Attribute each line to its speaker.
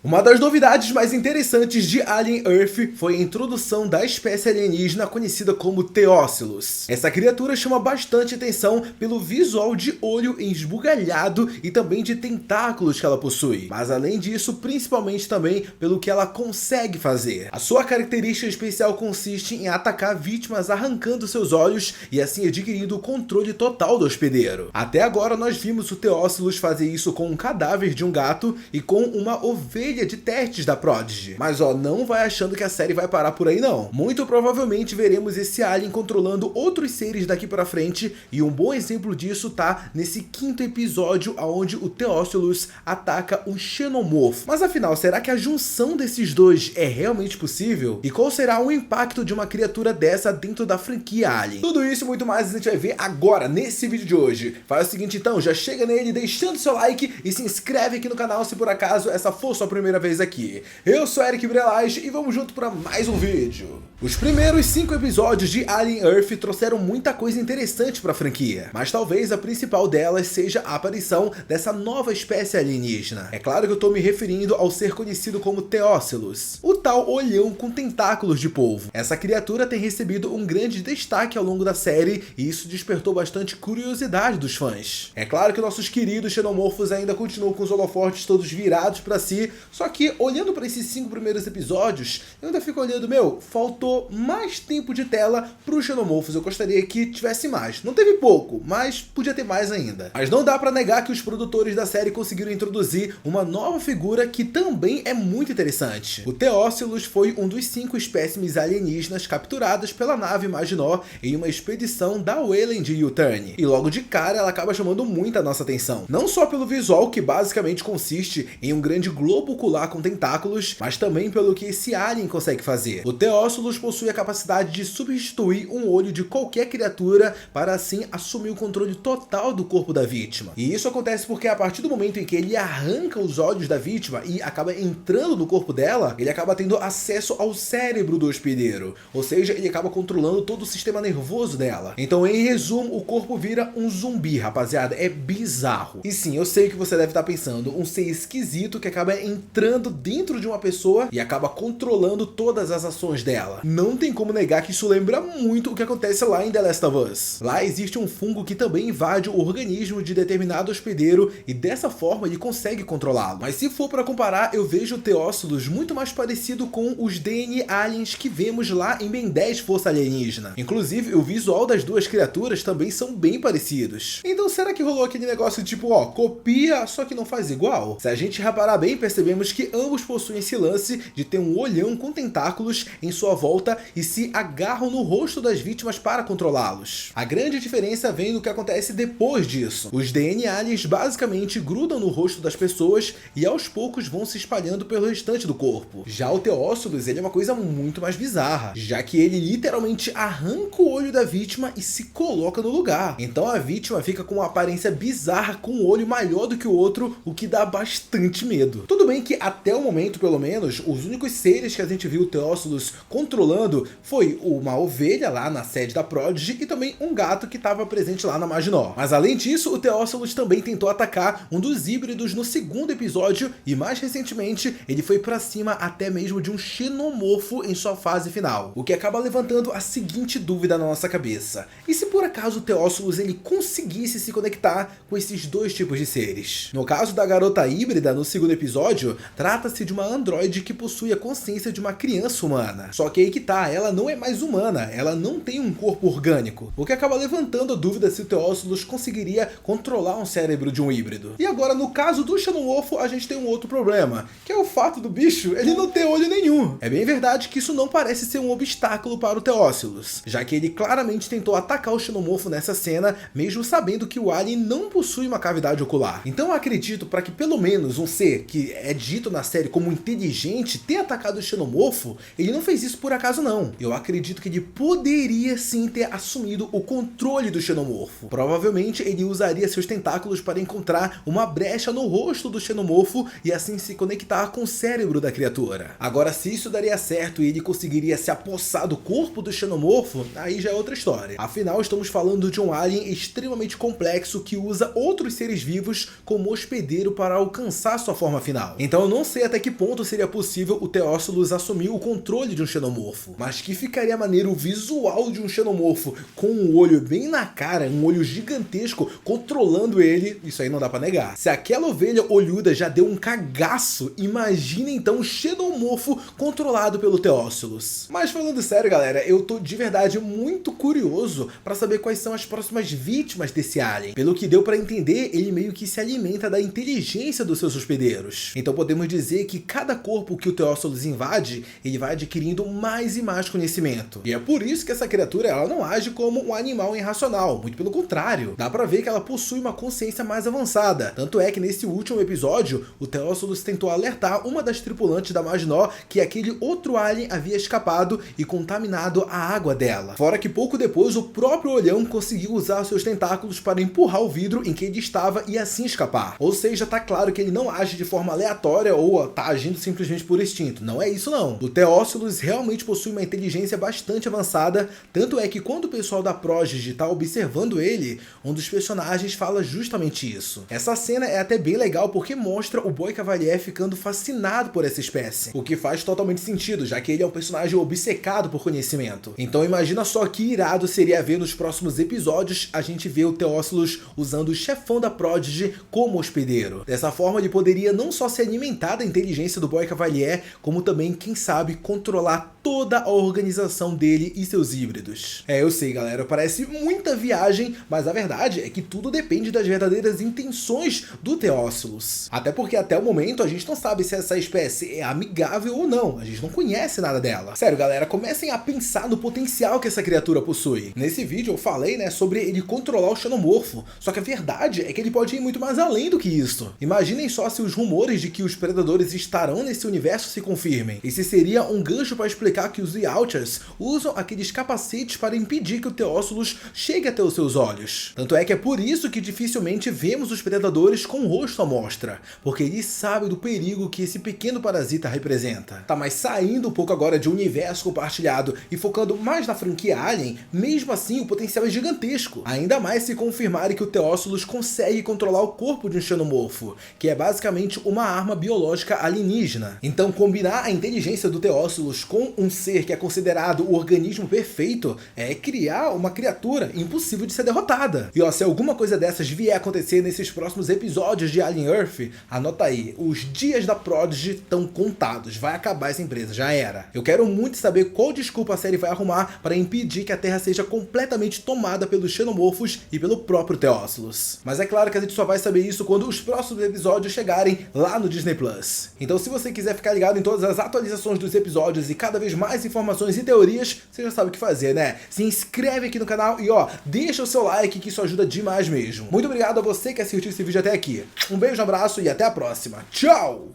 Speaker 1: Uma das novidades mais interessantes de Alien Earth foi a introdução da espécie alienígena conhecida como Teócilos. Essa criatura chama bastante atenção pelo visual de olho esbugalhado e também de tentáculos que ela possui, mas além disso, principalmente também pelo que ela consegue fazer. A sua característica especial consiste em atacar vítimas arrancando seus olhos e assim adquirindo o controle total do hospedeiro. Até agora nós vimos o Teócilos fazer isso com um cadáver de um gato e com uma ovelha de testes da Prodigy. Mas não vai achando que a série vai parar por aí não. Muito provavelmente veremos esse alien controlando outros seres daqui pra frente, e um bom exemplo disso tá nesse quinto episódio onde o Teócilos ataca um xenomorfo. Mas afinal, será que a junção desses dois é realmente possível? E qual será o impacto de uma criatura dessa dentro da franquia Alien? Tudo isso e muito mais a gente vai ver agora nesse vídeo de hoje. Faz o seguinte então, já chega nele deixando seu like e se inscreve aqui no canal se por acaso essa for sua primeira vez aqui. Eu sou Eric Brelas e vamos junto para mais um vídeo. Os primeiros 5 episódios de Alien Earth trouxeram muita coisa interessante para a franquia, mas talvez a principal delas seja a aparição dessa nova espécie alienígena. É claro que eu tô me referindo ao ser conhecido como Teócilos, o tal olhão com tentáculos de polvo. Essa criatura tem recebido um grande destaque ao longo da série e isso despertou bastante curiosidade dos fãs. É claro que nossos queridos xenomorfos ainda continuam com os holofortes todos virados para si, só que olhando para esses 5 primeiros episódios, eu ainda fico olhando, faltou mais tempo de tela para os xenomorfos. Eu gostaria que tivesse mais. Não teve pouco, mas podia ter mais ainda. Mas não dá para negar que os produtores da série conseguiram introduzir uma nova figura que também é muito interessante. O Teócilos foi um dos 5 espécimes alienígenas capturadas pela nave Maginot em uma expedição da Weyland de Yutani. E logo de cara ela acaba chamando muito a nossa atenção. Não só pelo visual, que basicamente consiste em um grande globo ocular com tentáculos, mas também pelo que esse alien consegue fazer. O Teócilos possui a capacidade de substituir um olho de qualquer criatura para assim assumir o controle total do corpo da vítima. E isso acontece porque a partir do momento em que ele arranca os olhos da vítima e acaba entrando no corpo dela, ele acaba tendo acesso ao cérebro do hospedeiro, ou seja, ele acaba controlando todo o sistema nervoso dela. Então, em resumo, o corpo vira um zumbi, rapaziada, é bizarro. E sim, eu sei que você deve estar pensando, um ser esquisito que acaba entrando dentro de uma pessoa e acaba controlando todas as ações dela. Não tem como negar que isso lembra muito o que acontece lá em The Last of Us. Lá existe um fungo que também invade o organismo de determinado hospedeiro e dessa forma ele consegue controlá-lo. Mas se for para comparar, eu vejo o Teócilos muito mais parecido com os DNA aliens que vemos lá em Ben 10 Força Alienígena. Inclusive, o visual das duas criaturas também são bem parecidos. Então será que rolou aquele negócio tipo, copia, só que não faz igual? Se a gente reparar bem, percebemos que ambos possuem esse lance de ter um olhão com tentáculos em sua volta e se agarram no rosto das vítimas para controlá-los. A grande diferença vem no que acontece depois disso. Os DNA aliens basicamente grudam no rosto das pessoas e aos poucos vão se espalhando pelo restante do corpo. Já o Teócilos, ele é uma coisa muito mais bizarra, já que ele literalmente arranca o olho da vítima e se coloca no lugar. Então a vítima fica com uma aparência bizarra, com um olho maior do que o outro, o que dá bastante medo. Tudo bem que até o momento, pelo menos, os únicos seres que a gente viu o Teócilos controlando foi uma ovelha lá na sede da Prodigy e também um gato que estava presente lá na Maginot. Mas além disso, o Teócilos também tentou atacar um dos híbridos no segundo episódio e mais recentemente ele foi pra cima até mesmo de um xenomorfo em sua fase final, o que acaba levantando a seguinte dúvida na nossa cabeça: e se por acaso o Teócilos ele conseguisse se conectar com esses dois tipos de seres? No caso da garota híbrida no segundo episódio, trata-se de uma androide que possui a consciência de uma criança humana. Só que aí que tá, ela não é mais humana, ela não tem um corpo orgânico, o que acaba levantando a dúvida se o Teócilos conseguiria controlar um cérebro de um híbrido. E agora, no caso do xenomorfo, a gente tem um outro problema, que é o fato do bicho ele não ter olho nenhum. É bem verdade que isso não parece ser um obstáculo para o Teócilos, já que ele claramente tentou atacar o xenomorfo nessa cena, mesmo sabendo que o alien não possui uma cavidade ocular. Então eu acredito para que pelo menos um ser que é dito na série como inteligente tenha atacado o xenomorfo, ele não fez isso por acaso não. Eu acredito que ele poderia sim ter assumido o controle do xenomorfo. Provavelmente ele usaria seus tentáculos para encontrar uma brecha no rosto do xenomorfo e assim se conectar com o cérebro da criatura. Agora, se isso daria certo e ele conseguiria se apossar do corpo do xenomorfo, aí já é outra história. Afinal, estamos falando de um alien extremamente complexo que usa outros seres vivos como hospedeiro para alcançar sua forma final. Então Então eu não sei até que ponto seria possível o Teócilos assumir o controle de um xenomorfo, mas que ficaria maneiro o visual de um xenomorfo com um olho bem na cara, um olho gigantesco controlando ele, isso aí não dá pra negar. Se aquela ovelha olhuda já deu um cagaço, imagina então um xenomorfo controlado pelo Teócilos. Mas falando sério, galera, eu tô de verdade muito curioso pra saber quais são as próximas vítimas desse alien. Pelo que deu pra entender, ele meio que se alimenta da inteligência dos seus hospedeiros. Então podemos dizer que cada corpo que o Teócilos invade, ele vai adquirindo mais e mais conhecimento. E é por isso que essa criatura ela não age como um animal irracional, muito pelo contrário. Dá pra ver que ela possui uma consciência mais avançada. Tanto é que nesse último episódio, o Teócilos tentou alertar uma das tripulantes da Maginot que aquele outro alien havia escapado e contaminado a água dela. Fora que pouco depois o próprio olhão conseguiu usar seus tentáculos para empurrar o vidro em que ele estava e assim escapar. Ou seja, tá claro que ele não age de forma aleatória ou tá agindo simplesmente por instinto. Não é isso não. O Teócilos realmente possui uma inteligência bastante avançada, tanto é que quando o pessoal da Prodigy tá observando ele, um dos personagens fala justamente isso. Essa cena é até bem legal porque mostra o Boy Cavalier ficando fascinado por essa espécie, o que faz totalmente sentido, já que ele é um personagem obcecado por conhecimento. Então imagina só que irado seria ver nos próximos episódios a gente ver o Teócilos usando o chefão da Prodigy como hospedeiro. Dessa forma ele poderia não só se alimentar da inteligência do Boy Cavalier, como também, quem sabe, controlar toda a organização dele e seus híbridos. É, eu sei, galera, parece muita viagem, mas a verdade é que tudo depende das verdadeiras intenções do Teócilos. Até porque até o momento a gente não sabe se essa espécie é amigável ou não, a gente não conhece nada dela. Sério, galera, comecem a pensar no potencial que essa criatura possui. Nesse vídeo eu falei, né, sobre ele controlar o xenomorfo, só que a verdade é que ele pode ir muito mais além do que isso. Imaginem só se os rumores de que os predadores estarão nesse universo se confirmem. Esse seria um gancho para explicar que os Yautjas usam aqueles capacetes para impedir que o Teócilos chegue até os seus olhos. Tanto é que é por isso que dificilmente vemos os predadores com o rosto à mostra, porque eles sabem do perigo que esse pequeno parasita representa. Tá, mas saindo um pouco agora de um universo compartilhado e focando mais na franquia Alien, mesmo assim o potencial é gigantesco. Ainda mais se confirmarem que o Teócilos consegue controlar o corpo de um xenomorfo, que é basicamente uma arma biológica alienígena. Então combinar a inteligência do Teócilos com um ser que é considerado o organismo perfeito é criar uma criatura impossível de ser derrotada. E ó, se alguma coisa dessas vier a acontecer nesses próximos episódios de Alien Earth, anota aí, os dias da Prodigy estão contados, vai acabar essa empresa, já era. Eu quero muito saber qual desculpa a série vai arrumar para impedir que a Terra seja completamente tomada pelos xenomorfos e pelo próprio Teócilos. Mas é claro que a gente só vai saber isso quando os próximos episódios chegarem lá no Disney Plus. Então se você quiser ficar ligado em todas as atualizações dos episódios e cada vez mais informações e teorias, você já sabe o que fazer, né? Se inscreve aqui no canal e ó, deixa o seu like que isso ajuda demais mesmo. Muito obrigado a você que assistiu esse vídeo até aqui. Um beijo, um abraço e até a próxima. Tchau!